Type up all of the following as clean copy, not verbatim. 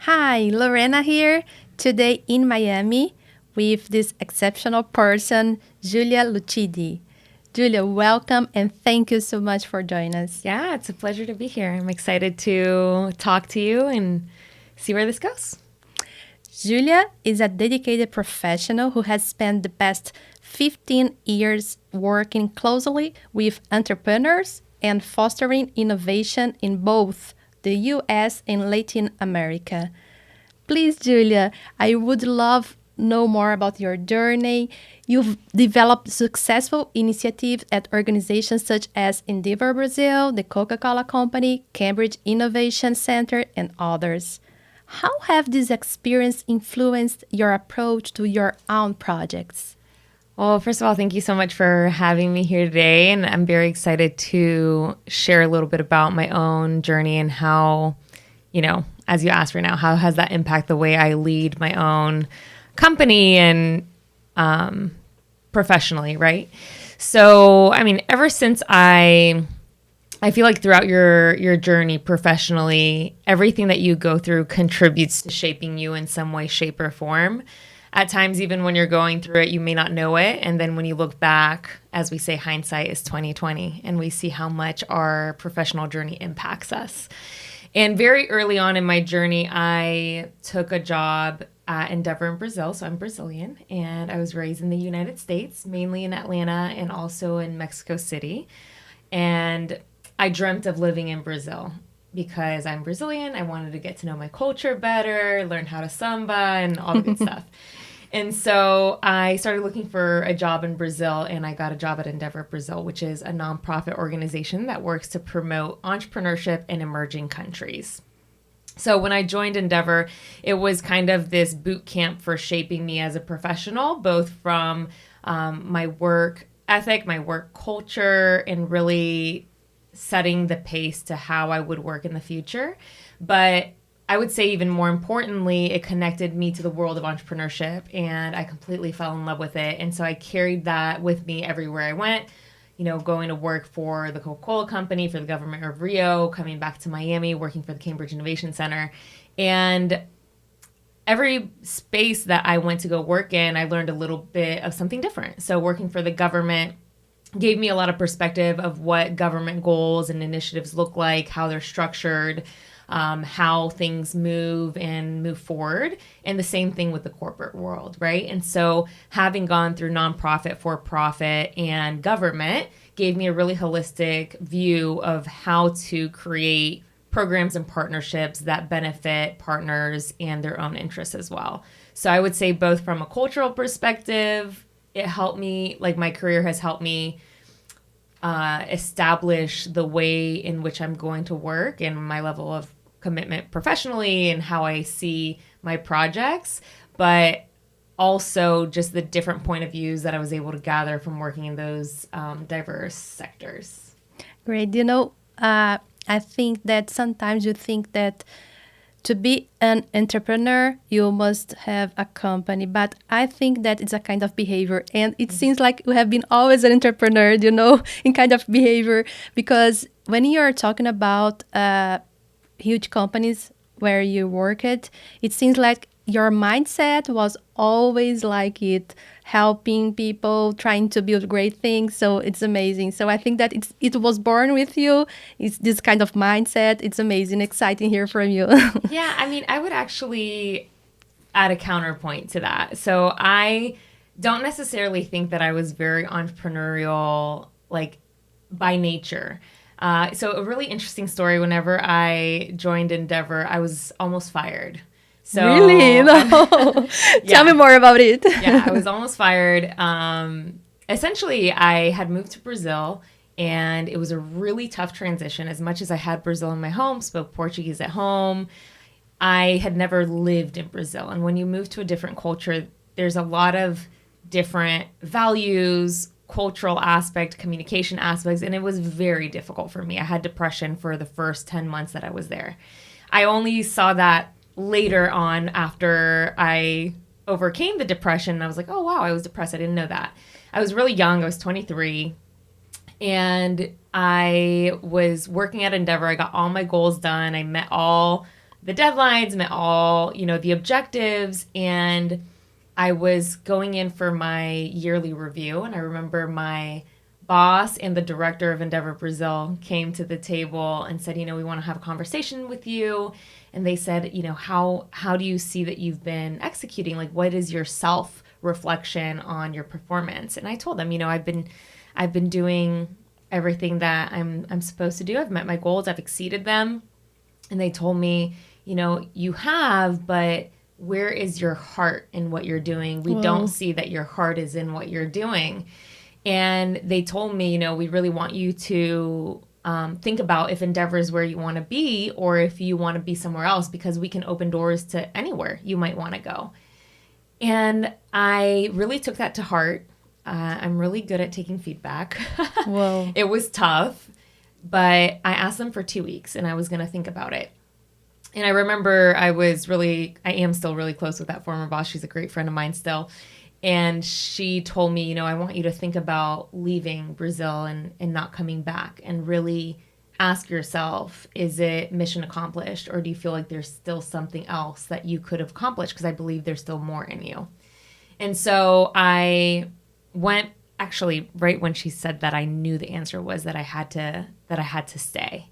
Hi, Lorena here. Today in Miami with this exceptional person, Julia Lucidi. Julia, welcome and thank you so much for joining us. Yeah, it's a pleasure to be here. I'm excited to talk to you and see where this goes. Julia is a dedicated professional who has spent the past 15 years working closely with entrepreneurs and fostering innovation in both the US and Latin America. Please, Julia, I would love know more about your journey. You've developed successful initiatives at organizations such as Endeavor Brazil, the Coca-Cola Company, Cambridge Innovation Center, and others. How have these experiences influenced your approach to your own projects? Well, first of all, thank you so much for having me here today. And I'm very excited to share a little bit about my own journey and how, as you asked right now, how has that impacted the way I lead my own company and professionally, right? So, ever since I feel like throughout your journey professionally, everything that you go through contributes to shaping you in some way, shape, or form. At times, even when you're going through it, you may not know it. And then when you look back, as we say, hindsight is 20/20, and we see how much our professional journey impacts us. And very early on in my journey, I took a job at Endeavor in Brazil. So I'm Brazilian, and I was raised in the United States, mainly in Atlanta and also in Mexico City. And I dreamt of living in Brazil because I'm Brazilian. I wanted to get to know my culture better, learn how to samba and all the good stuff. And so I started looking for a job in Brazil, and I got a job at Endeavor Brazil, which is a nonprofit organization that works to promote entrepreneurship in emerging countries. So when I joined Endeavor, it was kind of this boot camp for shaping me as a professional, both from my work ethic, my work culture, and really setting the pace to how I would work in the future. But I would say even more importantly, it connected me to the world of entrepreneurship, and I completely fell in love with it. And so I carried that with me everywhere I went, going to work for the Coca-Cola Company, for the government of Rio, coming back to Miami, working for the Cambridge Innovation Center. And every space that I went to go work in, I learned a little bit of something different. So working for the government gave me a lot of perspective of what government goals and initiatives look like, how they're structured, how things move forward. And the same thing with the corporate world, right? And so having gone through nonprofit, for-profit, and government gave me a really holistic view of how to create programs and partnerships that benefit partners and their own interests as well. So I would say both from a cultural perspective, it helped me, like my career has helped me establish the way in which I'm going to work and my level of commitment professionally and how I see my projects, but also just the different point of views that I was able to gather from working in those diverse sectors. Great. I think that sometimes you think that to be an entrepreneur, you must have a company. But I think that it's a kind of behavior. And it seems like you have been always an entrepreneur, in kind of behavior. Because when you're talking about huge companies where you work at, it seems like your mindset was always like it, helping people, trying to build great things. So it's amazing. So I think that it was born with you. It's this kind of mindset. It's amazing, exciting hear from you. Yeah, I would actually add a counterpoint to that. So I don't necessarily think that I was very entrepreneurial, like by nature. So a really interesting story. Whenever I joined Endeavor, I was almost fired. So, really? No. Tell me more about it. Yeah, I was almost fired. Essentially, I had moved to Brazil, and it was a really tough transition. As much as I had Brazil in my home, spoke Portuguese at home, I had never lived in Brazil. And when you move to a different culture, there's a lot of different values, cultural aspect, communication aspects, and it was very difficult for me. I had depression for the first 10 months that I was there. I only saw that later on after I overcame the depression. And I was like, oh, wow, I was depressed. I didn't know that. I was really young. I was 23. And I was working at Endeavor. I got all my goals done. I met all the deadlines, met all, the objectives, and I was going in for my yearly review. And I remember my boss and the director of Endeavor Brazil came to the table and said, we want to have a conversation with you. And they said, how do you see that you've been executing? Like, what is your self reflection on your performance? And I told them, I've been doing everything that I'm supposed to do. I've met my goals. I've exceeded them. And they told me, you have, but where is your heart in what you're doing? We don't see that your heart is in what you're doing. And they told me, we really want you to think about if Endeavor is where you want to be or if you want to be somewhere else, because we can open doors to anywhere you might want to go. And I really took that to heart. I'm really good at taking feedback. Whoa. It was tough, but I asked them for 2 weeks and I was going to think about it. And I remember I am still really close with that former boss. She's a great friend of mine still. And she told me, I want you to think about leaving Brazil and not coming back, and really ask yourself, is it mission accomplished, or do you feel like there's still something else that you could have accomplished? Because I believe there's still more in you. And so I went, actually, right when she said that, I knew the answer was that I had to stay.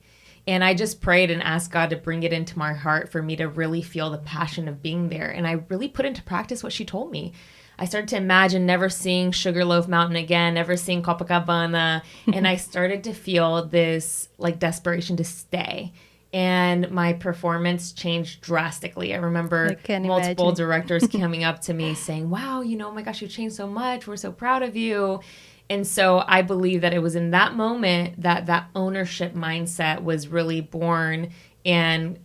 And I just prayed and asked God to bring it into my heart for me to really feel the passion of being there. And I really put into practice what she told me. I started to imagine never seeing Sugarloaf Mountain again, never seeing Copacabana. And I started to feel this like desperation to stay. And my performance changed drastically. I remember multiple directors coming up to me saying, wow, oh my gosh, you changed so much. We're so proud of you. And so I believe that it was in that moment that ownership mindset was really born and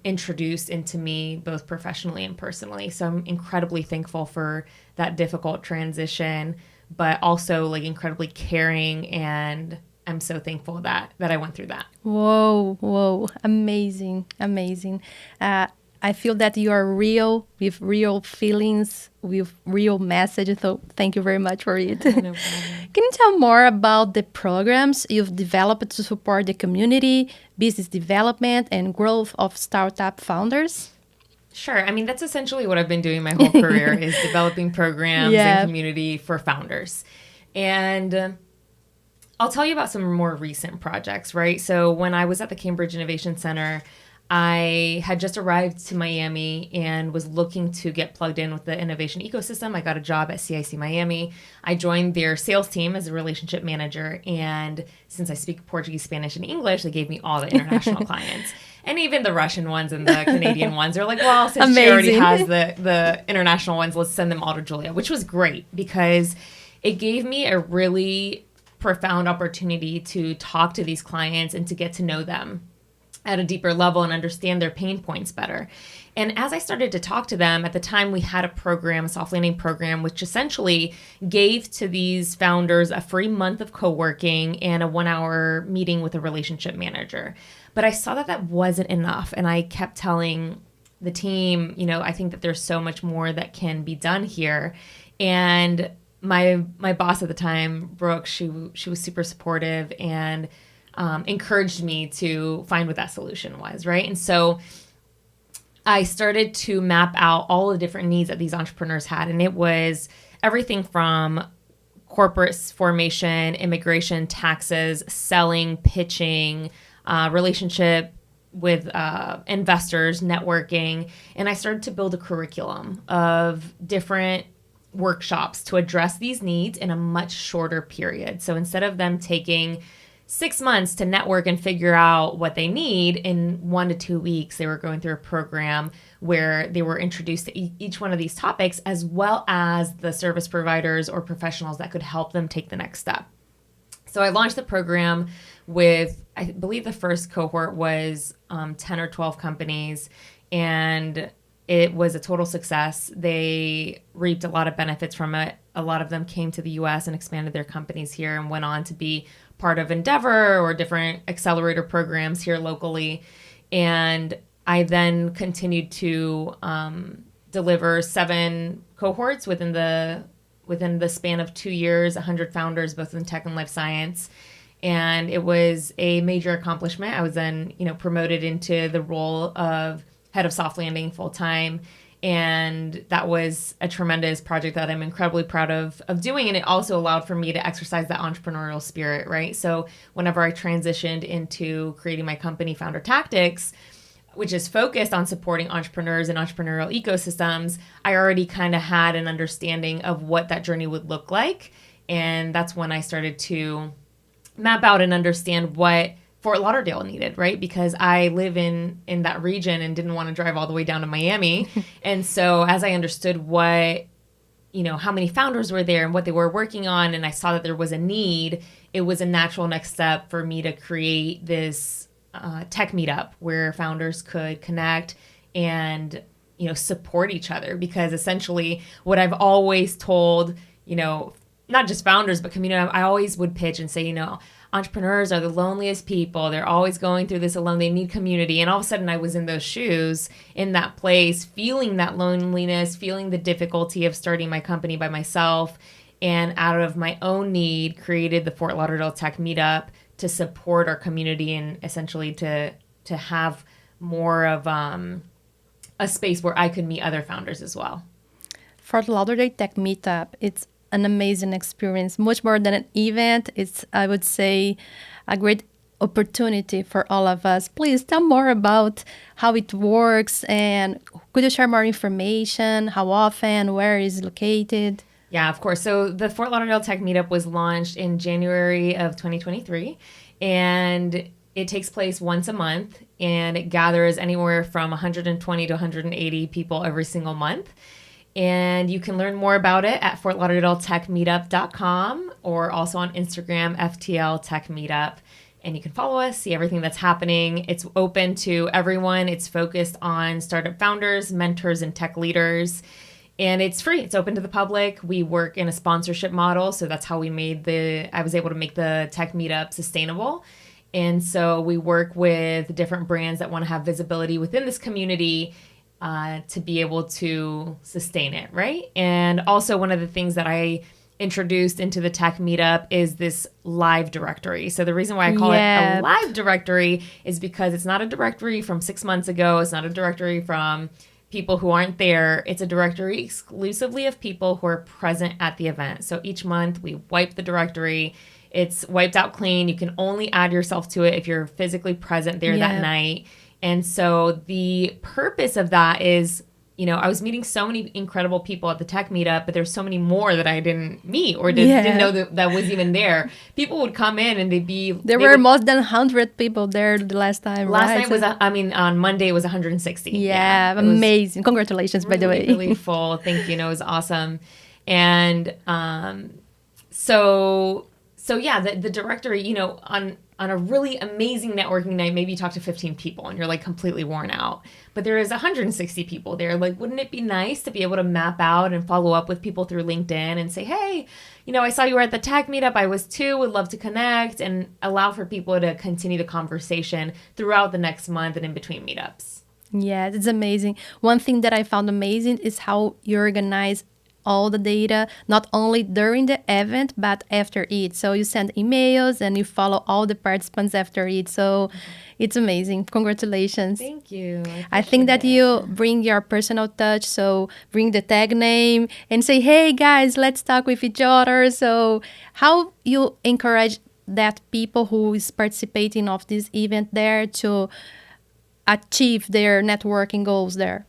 introduced into me, both professionally and personally. So I'm incredibly thankful for that difficult transition, but also like incredibly caring, and I'm so thankful that I went through that. Whoa, amazing. I feel that you are real, with real feelings, with real messages. So thank you very much for it. No problem. Can you tell more about the programs you've developed to support the community, business development, and growth of startup founders? Sure. I mean, that's essentially what I've been doing my whole career is developing programs and community for founders. And I'll tell you about some more recent projects, right? So when I was at the Cambridge Innovation Center, I had just arrived to Miami and was looking to get plugged in with the innovation ecosystem. I got a job at CIC Miami. I joined their sales team as a relationship manager. And since I speak Portuguese, Spanish, and English, they gave me all the international clients. And even the Russian ones and the Canadian ones are like, well, since she already has the international ones, let's send them all to Julia, which was great because it gave me a really profound opportunity to talk to these clients and to get to know them at a deeper level and understand their pain points better. And as I started to talk to them, at the time we had a program, a soft landing program, which essentially gave to these founders a free month of co-working and a 1-hour meeting with a relationship manager. But I saw that wasn't enough. And I kept telling the team, I think that there's so much more that can be done here. And my boss at the time, Brooke, she was super supportive and encouraged me to find what that solution was, right? And so I started to map out all the different needs that these entrepreneurs had. And it was everything from corporate formation, immigration, taxes, selling, pitching, relationship with investors, networking. And I started to build a curriculum of different workshops to address these needs in a much shorter period. So instead of them taking 6 months to network and figure out what they need, in 1 to 2 weeks, they were going through a program where they were introduced to each one of these topics, as well as the service providers or professionals that could help them take the next step. So I launched the program with, I believe the first cohort was 10 or 12 companies, and it was a total success. They reaped a lot of benefits from it. A lot of them came to the US and expanded their companies here and went on to be part of Endeavor or different accelerator programs here locally. And I then continued to deliver 7 cohorts within the span of 2 years, 100 founders, both in tech and life science. And it was a major accomplishment. I was then, promoted into the role of head of Soft Landing full time. And that was a tremendous project that I'm incredibly proud of doing. And it also allowed for me to exercise that entrepreneurial spirit, right? So whenever I transitioned into creating my company, Founder Tactics, which is focused on supporting entrepreneurs and entrepreneurial ecosystems, I already kind of had an understanding of what that journey would look like. And that's when I started to map out and understand what Fort Lauderdale needed, right? Because I live in that region and didn't want to drive all the way down to Miami. And so as I understood what, how many founders were there and what they were working on, and I saw that there was a need, it was a natural next step for me to create this tech meetup where founders could connect and, support each other. Because essentially what I've always told, not just founders, but community, I always would pitch and say, entrepreneurs are the loneliest people. They're always going through this alone. They need community. And all of a sudden I was in those shoes, in that place, feeling that loneliness, feeling the difficulty of starting my company by myself. And out of my own need, created the Fort Lauderdale Tech Meetup to support our community and essentially to have more of a space where I could meet other founders as well. Fort Lauderdale Tech Meetup, it's an amazing experience, much more than an event. It's, I would say, a great opportunity for all of us. Please tell more about how it works, and could you share more information, how often, where is it located? Yeah, of course. So the Fort Lauderdale Tech Meetup was launched in January of 2023, and it takes place once a month, and it gathers anywhere from 120 to 180 people every single month. And you can learn more about it at fortlauderdaletechmeetup.com or also on Instagram, FTL Tech Meetup. And you can follow us, see everything that's happening. It's open to everyone. It's focused on startup founders, mentors, and tech leaders. And it's free. It's open to the public. We work in a sponsorship model. So that's how I was able to make the Tech Meetup sustainable. And so we work with different brands that want to have visibility within this community to be able to sustain it, right? And also one of the things that I introduced into the Tech Meetup is this live directory. So the reason why I call it a live directory is because it's not a directory from 6 months ago. It's not a directory from people who aren't there. It's a directory exclusively of people who are present at the event. So each month we wipe the directory. It's wiped out clean. You can only add yourself to it if you're physically present there that night. And so the purpose of that is, I was meeting so many incredible people at the Tech Meetup, but there's so many more that I didn't meet or didn't know that was even there. People would come in and There were more than 100 people there the last time, night was, on Monday it was 160. Yeah, amazing. Congratulations, by the way. Really full. Thank you. It was awesome. And so the directory, on a really amazing networking night, maybe you talk to 15 people and you're like completely worn out. But there is 160 people there. Like, wouldn't it be nice to be able to map out and follow up with people through LinkedIn and say, hey, I saw you were at the Tech Meetup. I was too. Would love to connect, and allow for people to continue the conversation throughout the next month and in between meetups. Yeah, it's amazing. One thing that I found amazing is how you organize all the data, not only during the event, but after it. So you send emails and you follow all the participants after it. So it's amazing. Congratulations. Thank you. I think that you bring your personal touch. So bring the tag name and say, hey guys, let's talk with each other. So how you encourage that people who is participating of this event there to achieve their networking goals there?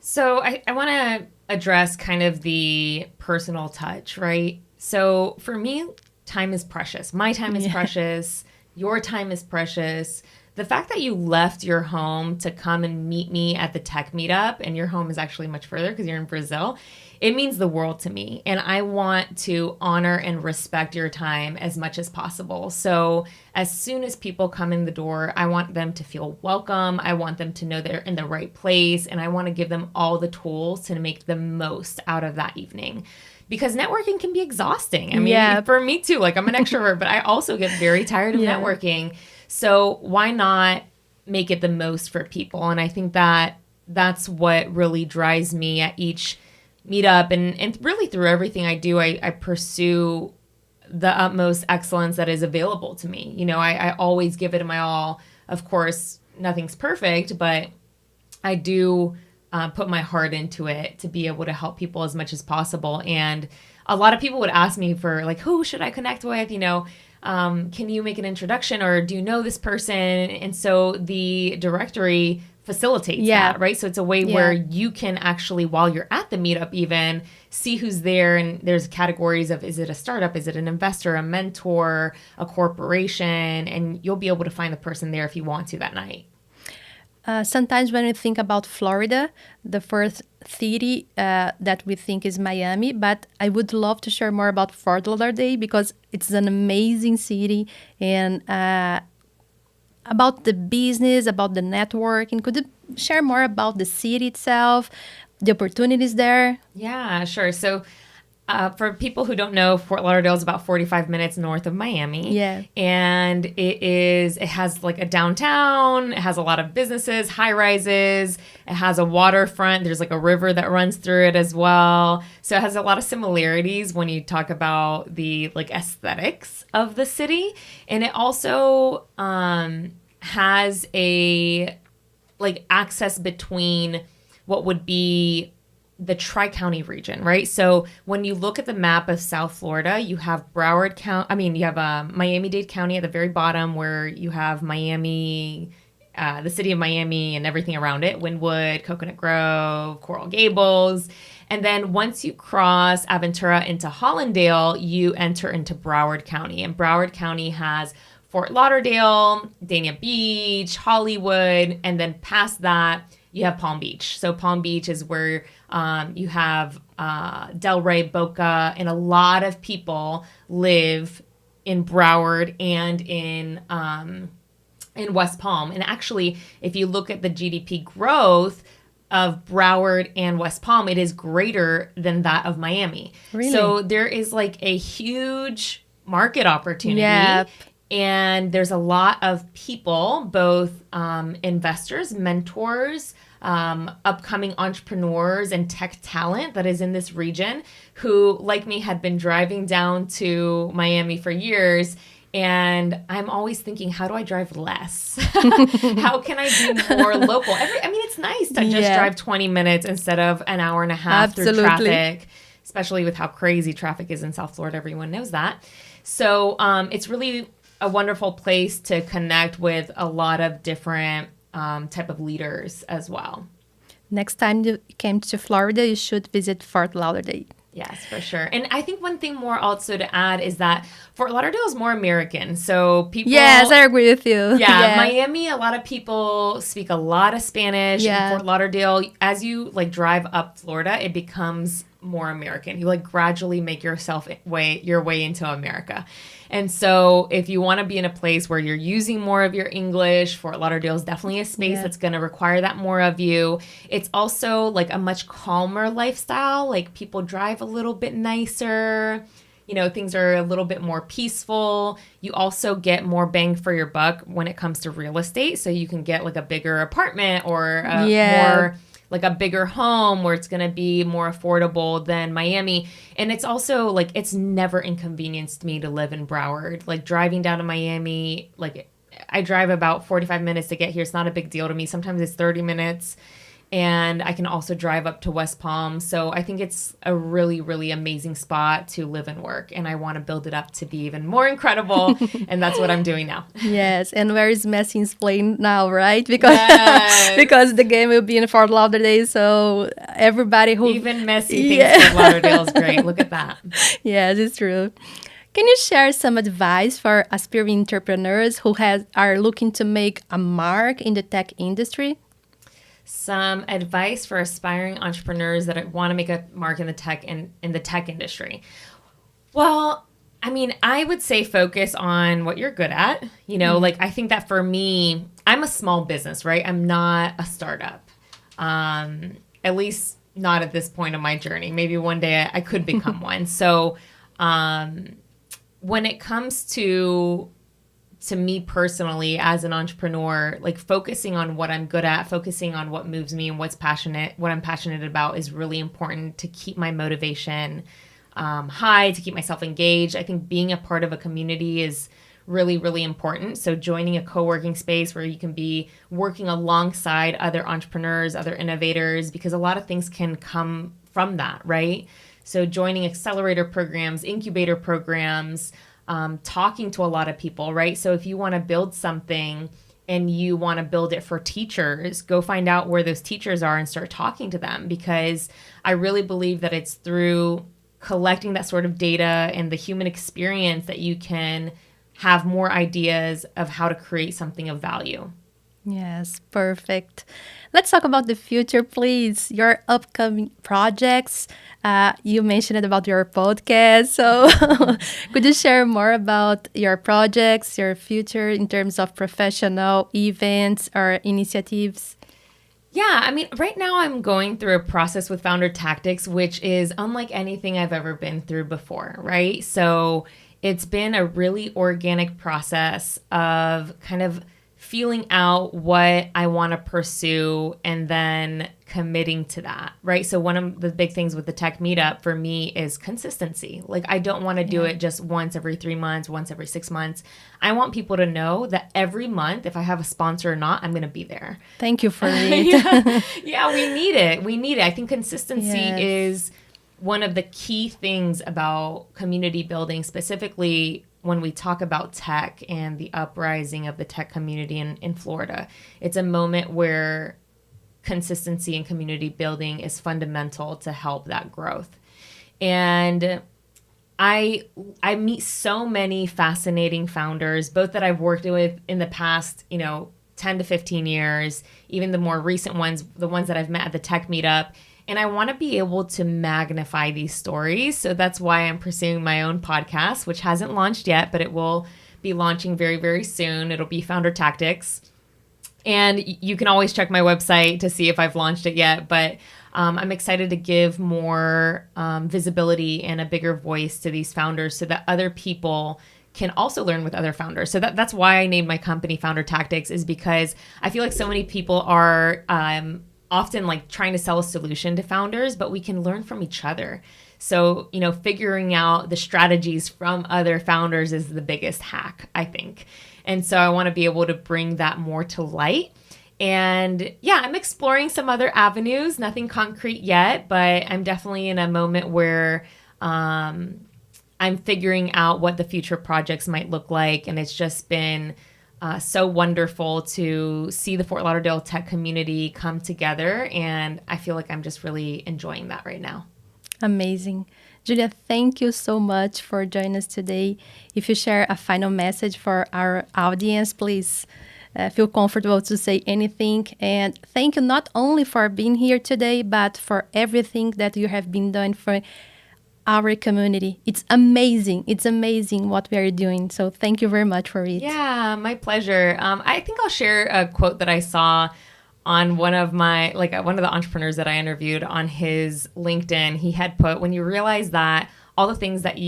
So I want to address kind of the personal touch, right? So for me, time is precious. My time is precious. Your time is precious. The fact that you left your home to come and meet me at the Tech Meetup, and your home is actually much further because you're in Brazil, it means the world to me. And I want to honor and respect your time as much as possible. So as soon as people come in the door, I want them to feel welcome. I want them to know they're in the right place. And I want to give them all the tools to make the most out of that evening. Because networking can be exhausting. I mean, for me too, like I'm an extrovert, but I also get very tired of networking. So why not make it the most for people? And I think that that's what really drives me at each meetup, and really through everything I do, I pursue the utmost excellence that is available to me. I always give it my all. Of course, nothing's perfect, but I do put my heart into it to be able to help people as much as possible. And a lot of people would ask me for like, who should I connect with? Can you make an introduction, or do you know this person? And so the directory facilitates that, right? So it's a way where you can actually, while you're at the meetup even, see who's there. And there's categories of, is it a startup? Is it an investor, a mentor, a corporation? And you'll be able to find the person there if you want to that night. Sometimes when we think about Florida, the first city that we think is Miami, but I would love to share more about Fort Lauderdale because it's an amazing city, and about the business, about the networking. Could you share more about the city itself, the opportunities there? Yeah, sure. So for people who don't know, Fort Lauderdale is about 45 minutes north of Miami. Yeah. And it has like a downtown. It has a lot of businesses, high rises. It has a waterfront. There's like a river that runs through it as well. So it has a lot of similarities when you talk about the like aesthetics of the city. And it also has a like access between what would be the Tri-County region, right? So when you look at the map of South Florida, you have Broward County. You have Miami-Dade County at the very bottom, where you have Miami, the city of Miami and everything around it, Wynwood, Coconut Grove, Coral Gables. And then once you cross Aventura into Hollandale, you enter into Broward County. And Broward County has Fort Lauderdale, Dania Beach, Hollywood, and then past that, you have Palm Beach. So Palm Beach is where you have Delray, Boca, and a lot of people live in Broward and in West Palm. And actually, if you look at the GDP growth of Broward and West Palm, it is greater than that of Miami. Really? So there is like a huge market opportunity. Yep. And there's a lot of people, both investors, mentors, upcoming entrepreneurs, and tech talent that is in this region who, like me, had been driving down to Miami for years. And I'm always thinking, how do I drive less? How can I be more local? It's nice to just drive 20 minutes instead of an hour and a half through traffic, especially with how crazy traffic is in South Florida. Everyone knows that. So it's really a wonderful place to connect with a lot of different type of leaders as well. Next time you came to Florida, you should visit Fort Lauderdale. Yes, for sure. And I think one thing more also to add is that Fort Lauderdale is more American. So people... Yes, I agree with you. Yeah, Miami, a lot of people speak a lot of Spanish. Yeah. In Fort Lauderdale, as you like drive up Florida, it becomes more American. You like gradually make your way into America. And so if you want to be in a place where you're using more of your English, Fort Lauderdale is definitely a space that's going to require that more of you. It's also like a much calmer lifestyle. Like people drive a little bit nicer. Things are a little bit more peaceful. You also get more bang for your buck when it comes to real estate. So you can get like a bigger apartment or more like a bigger home where it's going to be more affordable than Miami. And it's also like, it's never inconvenienced me to live in Broward. Like driving down to Miami, like I drive about 45 minutes to get here. It's not a big deal to me. Sometimes it's 30 minutes. And I can also drive up to West Palm. So I think it's a really, really amazing spot to live and work. And I want to build it up to be even more incredible. And that's what I'm doing now. Yes. And where is Messi's playing now, right? Because the game will be in Fort Lauderdale. So everybody who... Even Messi thinks Fort Lauderdale is great. Look at that. Yes, it's true. Can you share some advice for aspiring entrepreneurs who are looking to make a mark in the tech industry? Some advice for aspiring entrepreneurs that want to make a mark in the tech industry. Well, I would say focus on what you're good at. Like I think that for me, I'm a small business, right? I'm not a startup. At least not at this point of my journey. Maybe one day I could become one. So, when it comes to me personally as an entrepreneur, like focusing on what I'm good at, focusing on what moves me and what I'm passionate about is really important to keep my motivation high, to keep myself engaged. I think being a part of a community is really, really important. So joining a co-working space where you can be working alongside other entrepreneurs, other innovators, because a lot of things can come from that, right? So joining accelerator programs, incubator programs, talking to a lot of people, right? So if you want to build something and you want to build it for teachers, go find out where those teachers are and start talking to them, because I really believe that it's through collecting that sort of data and the human experience that you can have more ideas of how to create something of value. Yes, perfect. Let's talk about the future, please. Your upcoming projects. You mentioned about your podcast. So could you share more about your projects, your future in terms of professional events or initiatives? Yeah, I mean, right now I'm going through a process with Founder Tactics, which is unlike anything I've ever been through before, right? So it's been a really organic process of kind of feeling out what I want to pursue and then committing to that, right? So one of the big things with the tech meetup for me is consistency. Like, I don't want to do it just once every 3 months, once every 6 months. I want people to know that every month, if I have a sponsor or not, I'm going to be there. Thank you for it. Yeah, we need it. We need it. I think consistency Yes. is one of the key things about community building, specifically when we talk about tech and the uprising of the tech community in Florida. It's a moment where consistency and community building is fundamental to help that growth. And I meet so many fascinating founders, both that I've worked with in the past, 10 to 15 years, even the more recent ones, the ones that I've met at the tech meetup. And I want to be able to magnify these stories. So that's why I'm pursuing my own podcast, which hasn't launched yet, but it will be launching very, very soon. It'll be Founder Tactics. And you can always check my website to see if I've launched it yet. But I'm excited to give more visibility and a bigger voice to these founders so that other people can also learn with other founders. So that's why I named my company Founder Tactics, is because I feel like so many people are often like trying to sell a solution to founders, but we can learn from each other. So, figuring out the strategies from other founders is the biggest hack, I think. And so I want to be able to bring that more to light. And yeah, I'm exploring some other avenues, nothing concrete yet, but I'm definitely in a moment where I'm figuring out what the future projects might look like. And it's just been so wonderful to see the Fort Lauderdale tech community come together. And I feel like I'm just really enjoying that right now. Amazing. Julia, thank you so much for joining us today. If you share a final message for our audience, please feel comfortable to say anything. And thank you not only for being here today, but for everything that you have been doing for our community. It's amazing. It's amazing what we are doing. So thank you very much for it. Yeah, my pleasure. I think I'll share a quote that I saw on one of the entrepreneurs that I interviewed on his LinkedIn. He had put, when you realize that all the things that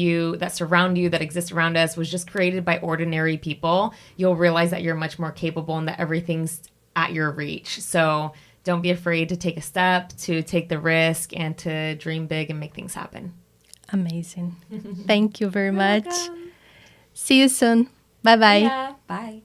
surround you, that exist around us, was just created by ordinary people, you'll realize that you're much more capable and that everything's at your reach. So don't be afraid to take a step, to take the risk, and to dream big and make things happen. Amazing. Thank you very much. Welcome. See you soon. Bye-bye. Yeah, bye.